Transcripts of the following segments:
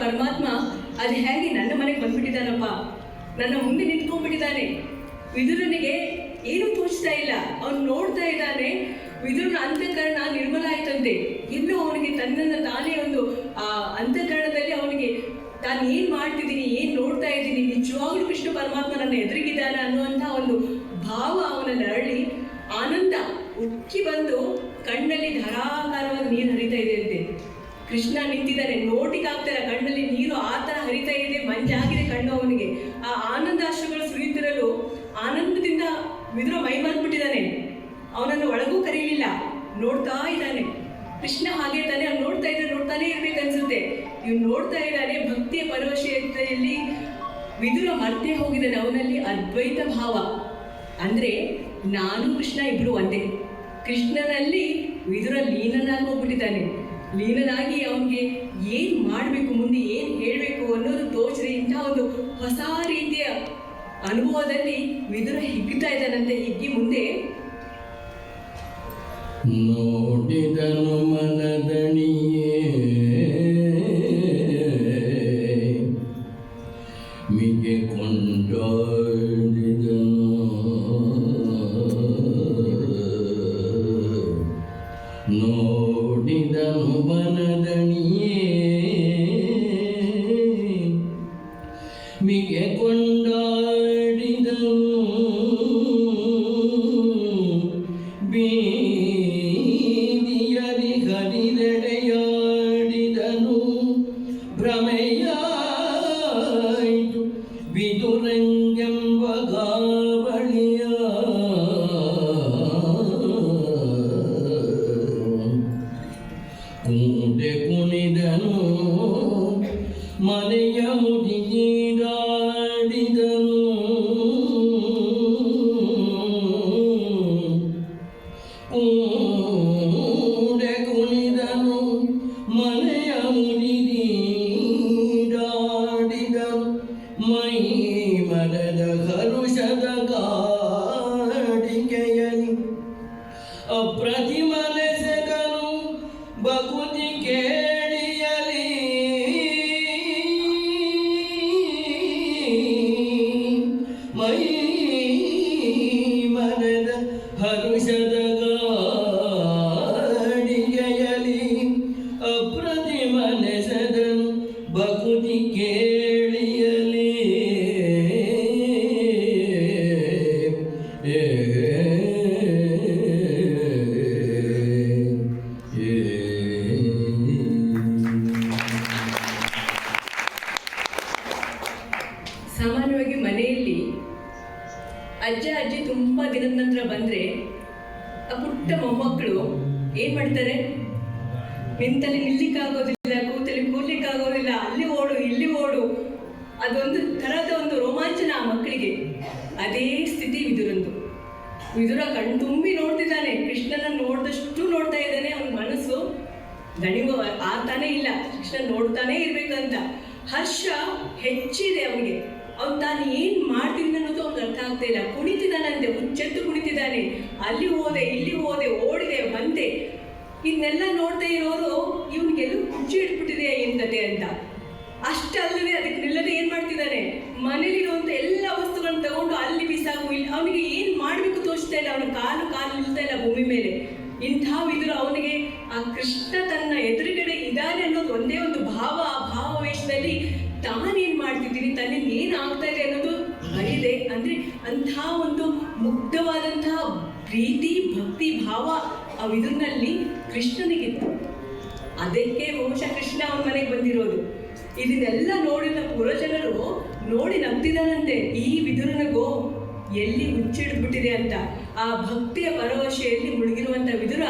ಪರಮಾತ್ಮ ಅದು ಹೇಗೆ ನನ್ನ ಮನೆಗೆ ಬಂದ್ಬಿಟ್ಟಿದ್ದಾನಪ್ಪ, ನನ್ನ ಮುಂದೆ ನಿಂತ್ಕೊಂಡ್ಬಿಟ್ಟಿದ್ದಾನೆ. ವಿದುರನಿಗೆ ಏನೂ ತೋಚ್ತಾ ಇಲ್ಲ, ಅವನು ನೋಡ್ತಾ ಇದ್ದಾನೆ. ವಿದುರನ ಅಂತಃಕರಣ ನಿರ್ಮಲ ಆಯ್ತಂತೆ. ಎಲ್ಲೋ ಅವನಿಗೆ ತನ್ನನ್ನು ತಾನೇ ಒಂದು ಅಂತಃಕರಣದಲ್ಲಿ ಅವನಿಗೆ ತಾನು ಏನು ಮಾಡ್ತಿದ್ದೀನಿ, ಏನು ನೋಡ್ತಾ ಇದ್ದೀನಿ, ನಿಜವಾಗ್ಲೂ ಕೃಷ್ಣ ಪರಮಾತ್ಮ ನನ್ನ ಎದುರಿಗಿದ್ದಾನೆ ಅನ್ನುವಂಥ ಒಂದು ಭಾವ ಅವನಲ್ಲಿ ಅರಳಿ ಆನಂದ ಉಕ್ಕಿ ಬಂದು ಕಣ್ಣಲ್ಲಿ ಧಾರಾಕಾರವಾಗಿ ನೀರು ಹರಿತಾ ಇದೆ ಅಂತೆ. ಕೃಷ್ಣ ನಿಂತಿದ್ದಾನೆ, ನೋಟಿಗಾಗ್ತಾರ, ಕಣ್ಣಲ್ಲಿ ನೀರು ಆ ಥರ ಹರಿತಾ ಇದೆ, ಮಂಜಾಗಿದೆ ಕಣ್ಣು ಅವನಿಗೆ. ಆ ಆನಂದಾಶ್ರುಗಳು ಸುರಿಯುತ್ತಿರಲು ಆನಂದದಿಂದ ವಿದುರ ಮೈ ಮರೆತುಬಿಟ್ಟಿದ್ದಾನೆ. ಅವನನ್ನು ಒಳಗೂ ಕರೀಲಿಲ್ಲ, ನೋಡ್ತಾ ಇದ್ದಾನೆ. ಕೃಷ್ಣ ಹಾಗೆ ತಾನೆ, ಅವ್ನು ನೋಡ್ತಾ ಇದ್ರೆ ನೋಡ್ತಾನೆ ಇರ್ಬೇಕನ್ಸುತ್ತೆ. ಇವ್ನು ನೋಡ್ತಾ ಇದ್ದಾನೆ, ಭಕ್ತಿಯ ಪರವಶತೆಯಲ್ಲಿ ವಿದುರ ಮರ್ತೇ ಹೋಗಿದ್ದಾನೆ. ಅವನಲ್ಲಿ ಅದ್ವೈತ ಭಾವ, ಅಂದ್ರೆ ನಾನು ಕೃಷ್ಣ ಇಬ್ರು ಒಂದೇ. ಕೃಷ್ಣನಲ್ಲಿ ವಿದುರ ಲೀನನಾಗಿ ಹೋಗ್ಬಿಟ್ಟಿದ್ದಾನೆ. ಲೀನನಾಗಿ ಅವನಿಗೆ ಏನು ಮಾಡಬೇಕು, ಮುಂದೆ ಏನು ಹೇಳಬೇಕು ಅನ್ನೋದು ತೋಚದೆ ಇಂಥ ಒಂದು ಹೊಸ ರೀತಿಯ ಅನುಭವದಲ್ಲಿ ವಿದುರ ಹಿಗ್ತಾ ಇದ್ದಾನಂತೆ. ಹಿಗ್ಗಿ ಮುಂದೆ ನೋಡಿದನು ಮನದಣಿಯೇ ಮಿಗೆ ಕೊಂಡಾಡಿದನು, ನೋಡಿದನು ಮನದಣಿಯೇ ಮಿಗೆ ಕೊಂಡಾಡಿದನು, ಬೀದಿಯಲಿ ಹರಿದೆಡೆಯಾಡಿದನು. ಭ್ರಮೆಯಾಯಿತು ವಿದುರಂಗೆಂಬ ಗಾವಳಿಯ, ಕುಂಟೆ ಕುಣಿದನು ಮನೆಯ ಮುಡಿಗೀಡಾಡಿದನು. ಕೂಡೆ ಕುಣಿದನು ಮನೆಯ ಮುಡಿಗೀಡಾಡಿದನು. ಮೈ ಮರದ ಹರುಷದ ಗಾಡಿಕೆಯಲಿ ಅಪ್ರತಿಮನೆಸೆದನು ಬಕುತಿ ಕೇಳಿಯಲಿ. ಮೈ ಮರದ ಹರುಷದ ಗಾಡಿಗೆಯಲಿ ಅಪ್ರತಿಮನೆಸೆದನು ಬಕುತಿ ಕೇಳಿಯಲಿ. ಸಾಮಾನ್ಯವಾಗಿ ಮನೆಯಲ್ಲಿ ಅಜ್ಜ ಅಜ್ಜಿ ತುಂಬ ದಿನದ ನಂತರ ಬಂದರೆ ಆ ಪುಟ್ಟ ಮೊಮ್ಮಕ್ಕಳು ಏನು ಮಾಡ್ತಾರೆ, ನಿಂತಲ್ಲಿ ನಿಲ್ಲಿಕ್ಕಾಗೋದಿಲ್ಲ, ಕೂತಲ್ಲಿ ಕೂರ್ಲಿಕ್ಕಾಗೋದಿಲ್ಲ, ಅಲ್ಲಿ ಓಡು ಇಲ್ಲಿ ಓಡು. ಅದೊಂದು ಥರದ ಒಂದು ರೋಮಾಂಚನ ಆ ಮಕ್ಕಳಿಗೆ. ಅದೇ ಸ್ಥಿತಿ ವಿದುರಂದು. ವಿದುರ ಕಣ್ಣು ತುಂಬಿ ನೋಡ್ತಿದ್ದಾನೆ, ಕೃಷ್ಣನನ್ನು ನೋಡಿದಷ್ಟು ನೋಡ್ತಾ ಇದ್ದಾನೆ. ಅವನ ಮನಸ್ಸು ದಣಿವು ಆಗ್ತಾನೇ ಇಲ್ಲ, ಕೃಷ್ಣ ನೋಡ್ತಾನೇ ಇರ್ಬೇಕಂತ ಹರ್ಷ ಹೆಚ್ಚಿದೆ ಅವನಿಗೆ. ಅವ್ನು ತಾನು ಏನು ಮಾಡ್ತಿದ್ದ ಅನ್ನೋದು ಅವ್ನಿಗೆ ಅರ್ಥ ಆಗ್ತಾ ಇಲ್ಲ. ಕುಣಿತಿದ್ದಾನಂತೆ, ಹುಚ್ಚೆತ್ತು ಕುಣಿತಿದ್ದಾನೆ. ಅಲ್ಲಿ ಹೋದೆ ಇಲ್ಲಿ ಹೋದೆ, ಓಡಿದೆ ಬಂದೆ. ಇದನ್ನೆಲ್ಲ ನೋಡ್ತಾ ಇರೋರು ಇವನಿಗೆಲ್ಲೂ ಹುಚ್ಚು ಇಟ್ಬಿಟ್ಟಿದೆ ಎಂದತೆ ಅಂತ. ಅಷ್ಟಲ್ಲದೆ ಅದಕ್ಕೆ ನಿಲ್ಲದೆ ಏನು ಮಾಡ್ತಿದ್ದಾನೆ, ಮನೇಲಿರುವಂಥ ಎಲ್ಲ ವಸ್ತುಗಳನ್ನ ತಗೊಂಡು ಅಲ್ಲಿ ಬಿಸಾಕು, ಇಲ್ಲಿ ಅವನಿಗೆ ಏನು ಮಾಡಬೇಕು ತೋಚ್ತಾ ಇಲ್ಲ. ಅವನ ಕಾಲು ನಿಲ್ತಾ ಇಲ್ಲ ಭೂಮಿ ಮೇಲೆ. ಇಂಥ ವಿದುರ ಅವನಿಗೆ ಆ ಕೃಷ್ಣ ತನ್ನ ಎದುರುಗಡೆ ಇದ್ದಾನೆ ಅನ್ನೋದು ಒಂದೇ ಒಂದು ಭಾವ. ಆ ಭಾವವೇಶದಲ್ಲಿ ತಾನೇನು ಮಾಡ್ತಿದ್ದೀನಿ, ತನ್ನಿಂದ ಏನು ಆಗ್ತಾ ಇದೆ ಅನ್ನೋದು ಅರಿದೆ. ಅಂದರೆ ಅಂಥ ಒಂದು ಮುಗ್ಧವಾದಂತಹ ಪ್ರೀತಿ ಭಕ್ತಿ ಭಾವ ಆ ವಿದುರಿನಲ್ಲಿ ಕೃಷ್ಣನಿಗಿತ್ತು. ಅದಕ್ಕೆ ಬಹುಶಃ ಕೃಷ್ಣ ಅವನ ಮನೆಗೆ ಬಂದಿರೋದು. ಇದನ್ನೆಲ್ಲ ನೋಡಿದ ಪುರಜನರು ನೋಡಿ ನಗ್ತಿದ್ದಾನಂತೆ, ಈ ವಿದುರನಿಗೋ ಎಲ್ಲಿ ಹುಚ್ಚಿಡ್ಬಿಟ್ಟಿದೆ ಅಂತ. ಆ ಭಕ್ತಿಯ ಪರವಶೆಯಲ್ಲಿ ಮುಳುಗಿರುವಂಥ ವಿದುರ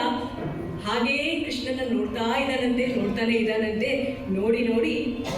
ಹಾಗೆಯೇ ಕೃಷ್ಣನ ನೋಡ್ತಾನೆ ಇದ್ದಾನಂತೆ. ನೋಡಿ